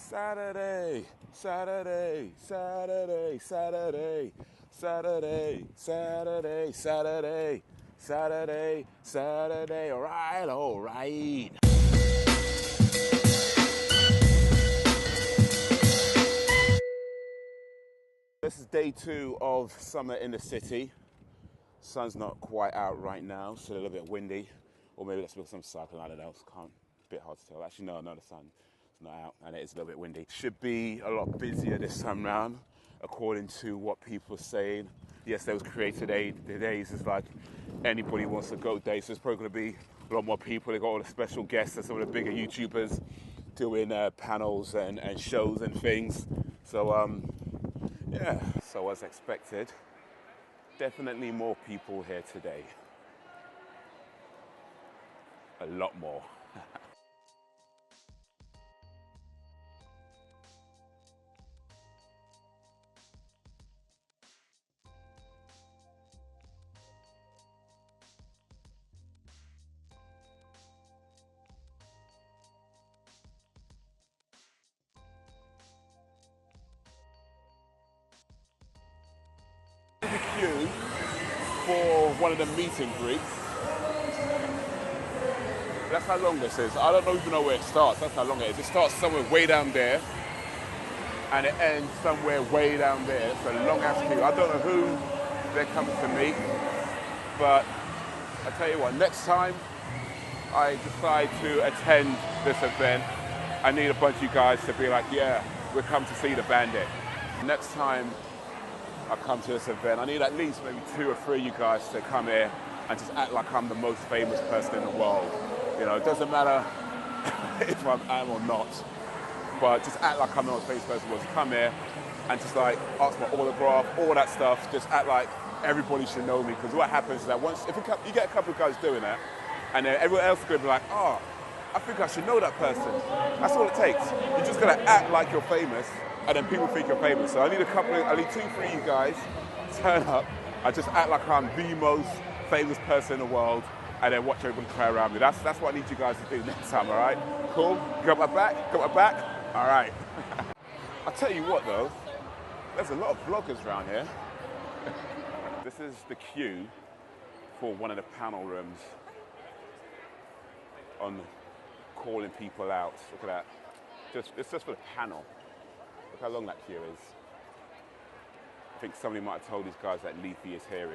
Saturday, Saturday, Saturday, Saturday, Saturday, Saturday, Saturday, Saturday, Saturday, all right, all right. This is day 2 of summer in the city. Sun's not quite out right now, so a little bit windy. Or maybe that's because I'm cycling, I don't know, it's a bit hard to tell. Actually, no, the sun is not out, and it is a little bit windy. Should be a lot busier this time round, according to what people are saying. Yesterday was created the days is like anybody wants to go day, so there's probably going to be a lot more people. They got all the special guests and some of the bigger YouTubers doing panels and shows and things. So, yeah, so as expected, definitely more people here today. A lot more. The queue for one of the meet and greets. That's how long this is. I don't even know where it starts. That's how long it is. It starts somewhere way down there, and it ends somewhere way down there. It's a long ass queue. I don't know who they're coming to meet, but I tell you what, next time I decide to attend this event, I need a bunch of you guys to be like, yeah, we're come to see the bandit. Next time I come to this event, I need at least maybe 2 or 3 of you guys to come here and just act like I'm the most famous person in the world. You know, it doesn't matter if I am or not, but just act like I'm the most famous person in the world. Just come here and just like ask my autograph, all that stuff. Just act like everybody should know me, because what happens is that once, if you get a couple of guys doing that, and then everyone else is going to be like, oh, I think I should know that person. That's all it takes. You're just going to act like you're famous, and then people think you're famous. So I need 2, 3 of you guys turn up and just act like I'm the most famous person in the world, and then watch everybody cry around me. That's what I need you guys to do next time, all right? Cool? Got my back? Got my back? All right. I'll tell you what, though. There's a lot of vloggers around here. This is the queue for one of the panel rooms on calling people out. Look at that. It's just for the panel. Look how long that queue is. I think somebody might have told these guys that Leafy is here.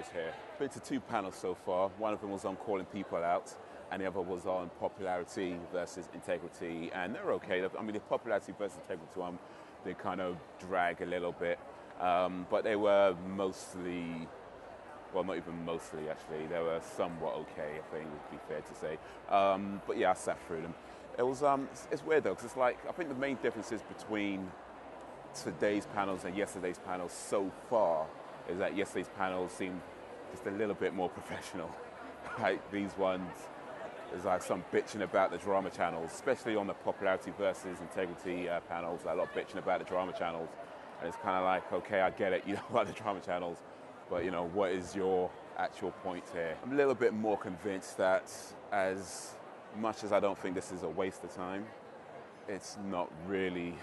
Been to 2 panels so far. One of them was on calling people out, and the other was on popularity versus integrity, and they're okay. I mean, the popularity versus integrity one, they kind of drag a little bit, but they were mostly, well, not even mostly actually, they were somewhat okay, I think would be fair to say. But yeah, I sat through them. It was, it's weird though, because it's like, I think the main differences between today's panels and yesterday's panels so far is that yesterday's panels seemed just a little bit more professional. Like these ones is like some bitching about the drama channels, especially on the popularity versus integrity panels, a lot of bitching about the drama channels. And it's kind of like, okay, I get it, you know, about the drama channels, but you know, what is your actual point here? I'm a little bit more convinced that as much as I don't think this is a waste of time, it's not really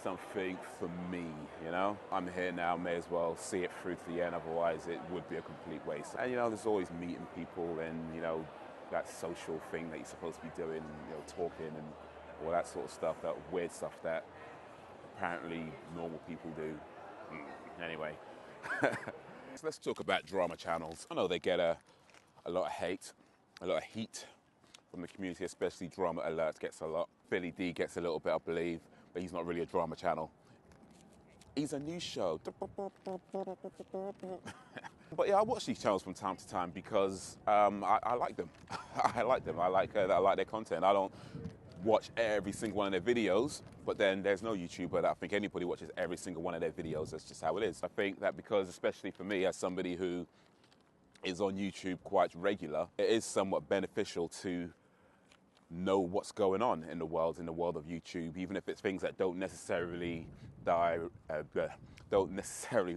something for me, you know? I'm here now, may as well see it through to the end, otherwise it would be a complete waste. And you know, there's always meeting people and, you know, that social thing that you're supposed to be doing, you know, talking and all that sort of stuff, that weird stuff that apparently normal people do. Anyway, so let's talk about drama channels. I know they get a lot of hate, a lot of heat from the community, especially Drama Alert gets a lot. Billy D gets a little bit, I believe, but he's not really a drama channel. He's a news show. But yeah, I watch these channels from time to time because I like them. I like them. I like their content. I don't watch every single one of their videos, but then there's no YouTuber that I think anybody watches every single one of their videos. That's just how it is. I think that because, especially for me, as somebody who is on YouTube quite regular, it is somewhat beneficial to know what's going on in the world of YouTube, even if it's things that don't necessarily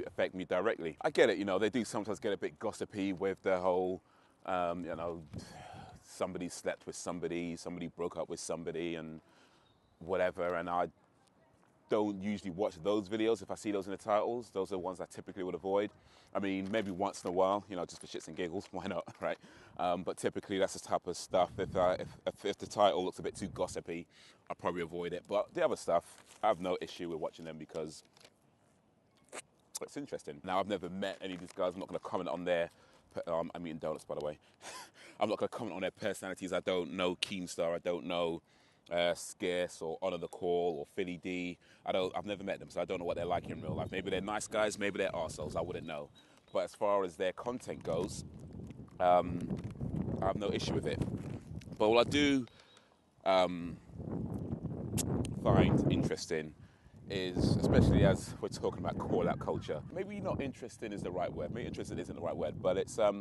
affect me directly. I get it, you know, they do sometimes get a bit gossipy with the whole, you know, somebody slept with somebody, somebody broke up with somebody, and whatever, and I don't usually watch those videos. If I see those in the titles, those are the ones I typically would avoid. I mean, maybe once in a while, you know, just for shits and giggles, why not, right? But typically that's the type of stuff, if the title looks a bit too gossipy, I'll probably avoid it. But the other stuff, I have no issue with watching them because it's interesting. Now, I've never met any of these guys. I'm not going to comment on their, I'm eating donuts, by the way. I'm not going to comment on their personalities. I don't know Keemstar. I don't know Scarce or Honor the Call or Philly D. I've never met them, so I don't know what they're like in real life. Maybe they're nice guys, maybe they're arseholes, I wouldn't know. But as far as their content goes, I have no issue with it. But what I do find interesting is, especially as we're talking about call-out culture, maybe not interesting is the right word, maybe interested isn't the right word, but it's, I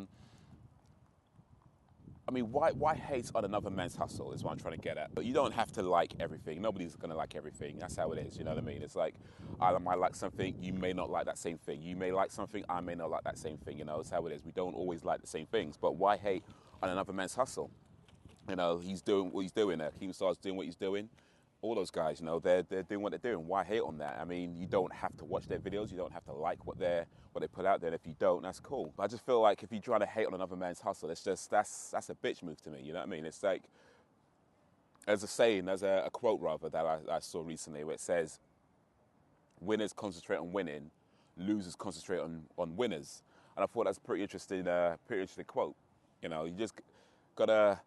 mean, why hate on another man's hustle is what I'm trying to get at. But you don't have to like everything. Nobody's going to like everything. That's how it is, you know what I mean? It's like, I might like something, you may not like that same thing. You may like something, I may not like that same thing, you know? It's how it is. We don't always like the same things. But why hate on another man's hustle? You know, he's doing what he's doing. Keemstar's doing what he's doing. All those guys, you know, they're doing what they're doing. Why hate on that? I mean, you don't have to watch their videos. You don't have to like what they put out there. And if you don't, that's cool. But I just feel like if you're trying to hate on another man's hustle, it's just that's a bitch move to me. You know what I mean? It's like, there's a saying, there's a quote rather that I saw recently where it says, "Winners concentrate on winning, losers concentrate on winners." And I thought that's a pretty interesting quote. You know, you just gotta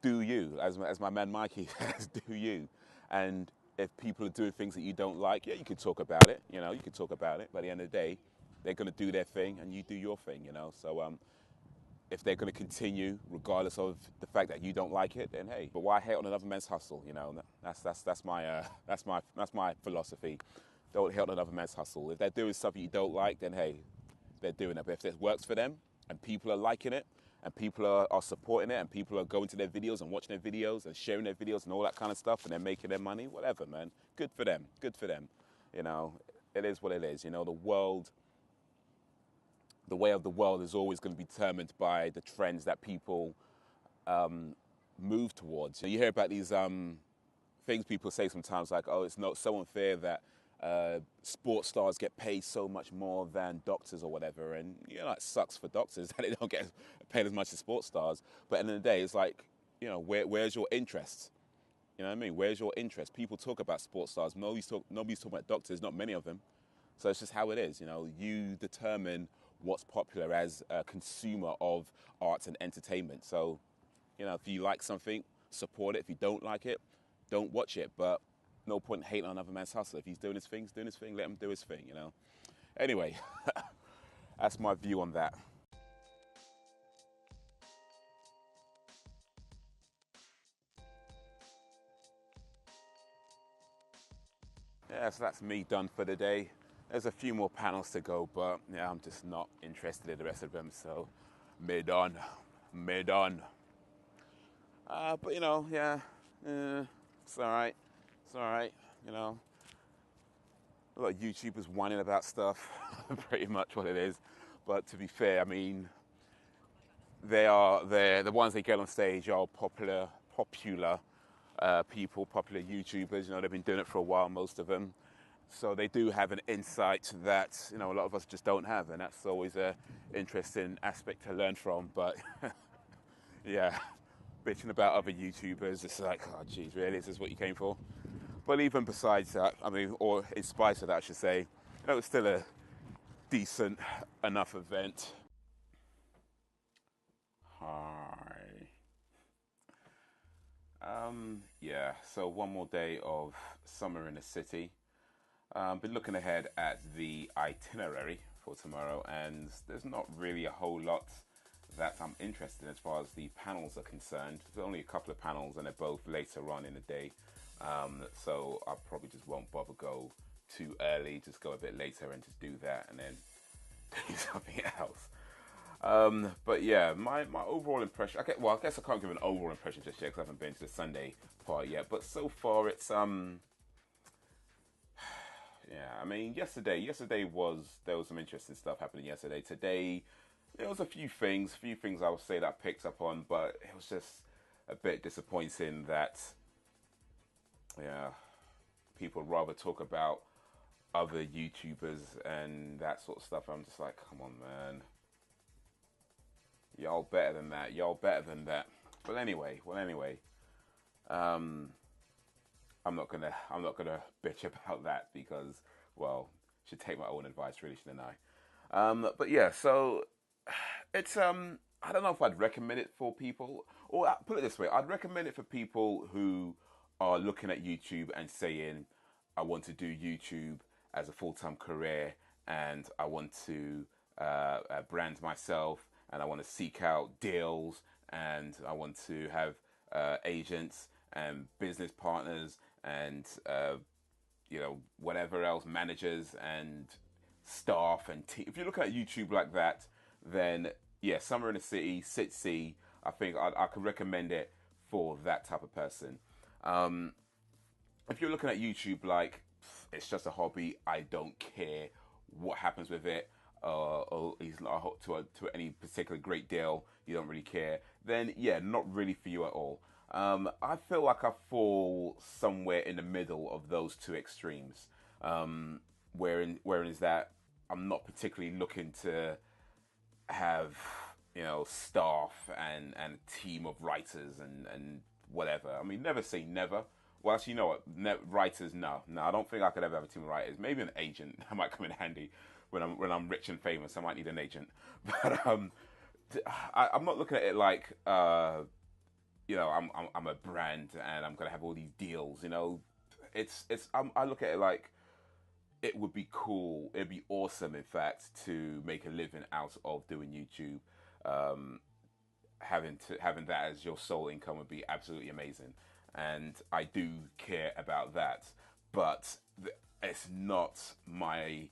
do you, as my man Mikey says, do you. And if people are doing things that you don't like, yeah, you can talk about it. You know, you can talk about it. But at the end of the day, they're going to do their thing and you do your thing, you know. So if they're going to continue, regardless of the fact that you don't like it, then hey. But why hate on another man's hustle? You know, that's my philosophy. Don't hate on another man's hustle. If they're doing something you don't like, then hey, they're doing it. But if it works for them and people are liking it, and people are supporting it, and people are going to their videos and watching their videos and sharing their videos and all that kind of stuff, and they're making their money, whatever, man. Good for them. Good for them. You know, it is what it is. You know, the way of the world is always going to be determined by the trends that people move towards. You hear about these things people say sometimes, like, oh, it's not so unfair that sports stars get paid so much more than doctors or whatever, and you know, it sucks for doctors that they don't get paid as much as sports stars. But at the end of the day, it's like, you know, where's your interest? You know what I mean? Where's your interest? People talk about sports stars. Nobody's talking about doctors. Not many of them. So it's just how it is. You know, you determine what's popular as a consumer of arts and entertainment. So, you know, if you like something, support it. If you don't like it, don't watch it. But no point hating on another man's hustle. If he's doing his thing, he's doing his thing. Let him do his thing, you know. Anyway, that's my view on that. Yeah, so that's me done for the day. There's a few more panels to go, but yeah, I'm just not interested in the rest of them. So, me done. But you know, yeah, it's all right. It's all right. You know, a lot of YouTubers whining about stuff, pretty much what it is. But to be fair, I mean, the ones they get on stage are popular people, popular YouTubers. You know, they've been doing it for a while, most of them. So they do have an insight that, you know, a lot of us just don't have, and that's always an interesting aspect to learn from. But yeah, bitching about other YouTubers, it's like, oh geez, really, is this what you came for? But even besides that, I mean, or in spite of that, I should say, you know, it's still a decent enough event. Hi. Yeah, so one more day of summer in the city. Been looking ahead at the itinerary for tomorrow, and there's not really a whole lot that I'm interested in as far as the panels are concerned. There's only a couple of panels, and they're both later on in the day. So I probably just won't bother go too early, just go a bit later and just do that, and then do something else. But yeah, my overall impression, I guess I can't give an overall impression just yet because I haven't been to the Sunday part yet, but so far it's, yeah, I mean, yesterday there was some interesting stuff happening yesterday. Today, there was a few things I would say that I picked up on, but it was just a bit disappointing that, yeah, people rather talk about other YouTubers and that sort of stuff. I'm just like, come on, man. Y'all better than that. Y'all better than that. But anyway, I'm not gonna bitch about that because, well, should take my own advice, really, shouldn't I? But yeah, so it's I don't know if I'd recommend it for people, or put it this way, I'd recommend it for people who are looking at YouTube and saying, I want to do YouTube as a full-time career, and I want to brand myself, and I want to seek out deals, and I want to have agents and business partners and whatever else, managers and staff and team. If you're looking at YouTube like that, then yeah, Summer in the City, Sitsi, I think I could recommend it for that type of person. If you're looking at YouTube like it's just a hobby, I don't care what happens with it, or he's not to any particular great deal, you don't really care, then yeah, not really for you at all. I feel like I fall somewhere in the middle of those two extremes. Wherein is that I'm not particularly looking to have staff and a team of writers and whatever. I mean, never say never. Well, actually, you know what? Writers, no, I don't think I could ever have a team of writers. Maybe an agent that might come in handy when I'm rich and famous. I might need an agent, but I'm not looking at it like I'm a brand and I'm gonna have all these deals. I look at it like it would be cool. It'd be awesome, in fact, to make a living out of doing YouTube. Having that as your sole income would be absolutely amazing, and I do care about that. But it's not my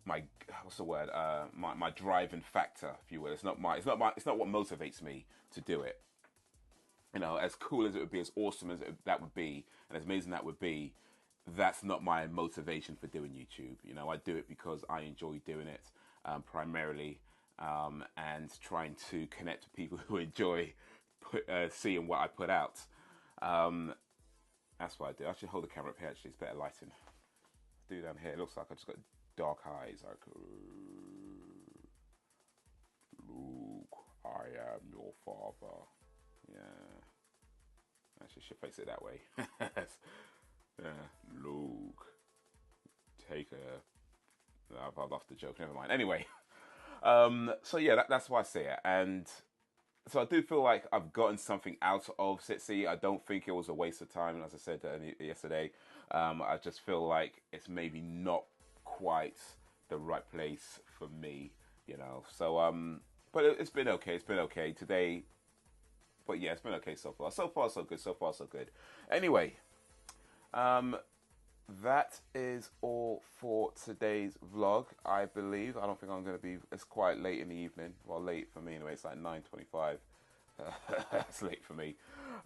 my what's the word? My driving factor, if you will. It's not what motivates me to do it. As cool as it would be, as awesome as that would be, and as amazing that would be, that's not my motivation for doing YouTube. I do it because I enjoy doing it primarily, and trying to connect with people who enjoy seeing what I put out. That's what I do. I should hold the camera up here, actually. It's better lighting. Do down here. It looks like I just got dark eyes. Like, Luke, I am your father. Yeah. Actually, should face it that way. Yeah, Luke, take a... I've lost the joke, never mind. Anyway, so yeah, that's why I say it. And so I do feel like I've gotten something out of Sitsi. I don't think it was a waste of time, as I said yesterday. I just feel like it's maybe not quite the right place for me, So, but it's been okay. It's been okay today. But yeah, it's been okay so far. So far, so good. So far, so good. Anyway, that is all for today's vlog, I believe. I don't think I'm going to be... It's quite late in the evening. Well, late for me anyway. It's like 9:25. That's late for me.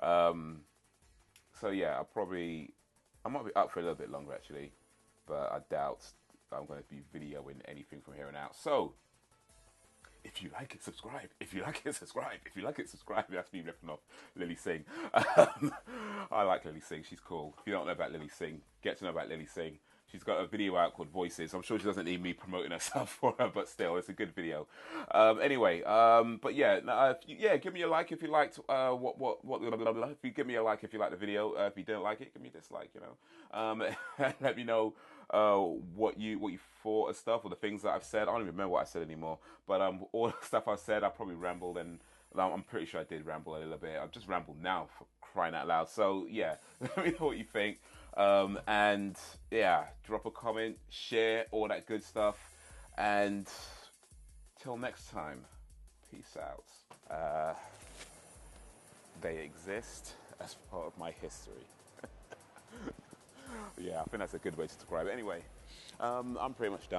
So yeah, I might be up for a little bit longer, actually. But I doubt I'm going to be videoing anything from here on out. So... if you like it, subscribe. If you like it, subscribe. If you like it, subscribe. That's me ripping off Lily Singh. I like Lily Singh. She's cool. If you don't know about Lily Singh, get to know about Lily Singh. She's got a video out called Voices. I'm sure she doesn't need me promoting herself for her, but still, it's a good video. Anyway, but yeah, give me a like if you liked blah, blah, blah. If you give me a like if you liked the video. If you didn't like it, give me a dislike. Let me know what you thought of stuff, or the things that I've said. I don't even remember what I said anymore. But all the stuff I said, I probably rambled, and I'm pretty sure I did ramble a little bit. I've just rambled now, for crying out loud. So yeah, let me know what you think. And yeah, drop a comment, share, all that good stuff. And till next time, peace out. They exist as part of my history. Yeah, I think that's a good way to describe it. Anyway, I'm pretty much done.